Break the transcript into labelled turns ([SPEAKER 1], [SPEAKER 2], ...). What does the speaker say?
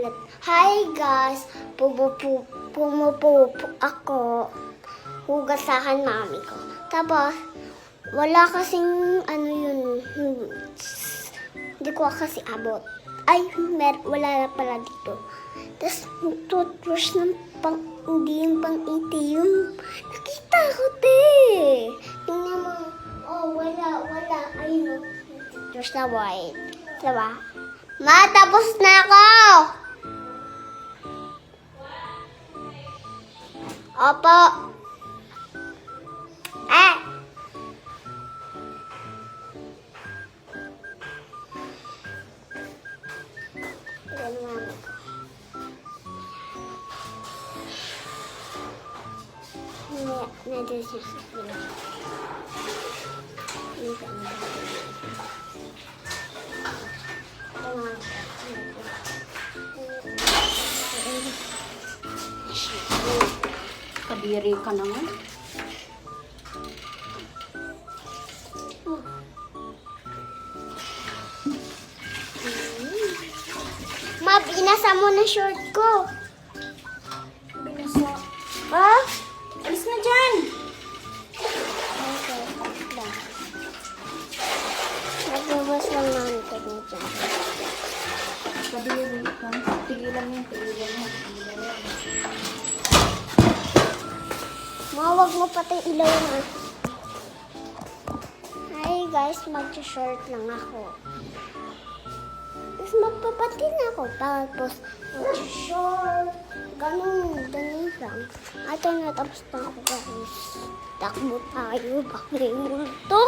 [SPEAKER 1] ulit. Hi guys! Pumupupo ako. Hugasahan mami ko. Tapos, wala kasing hindi ko kasi abot. Ay, wala na pala dito. Tapos, toothbrush ng hindi yung pang-iti yung nakita ko, te. Tingnan mo. Oh, wala. Ayun, toothbrush na white. Diba? Ma, tapos na ako! Opo. Nandun siya sa pinag.
[SPEAKER 2] Kadiri ka naman.
[SPEAKER 1] Ma, binasa mo na short ko.
[SPEAKER 2] Binasa.
[SPEAKER 1] Ah?
[SPEAKER 2] Alis na dyan!
[SPEAKER 1] Okay. Nagbabas lang namin ito dyan.
[SPEAKER 2] Kadiri ka. Tigilan mo.
[SPEAKER 1] Mawag mo pati ilaw na. Hi guys, mag-short lang ako. Tapos magpapatin ako. Tapos mag-short. Ganun lang. Ito na, tapos na ako guys. Takbo tayo. Bakit yung multo?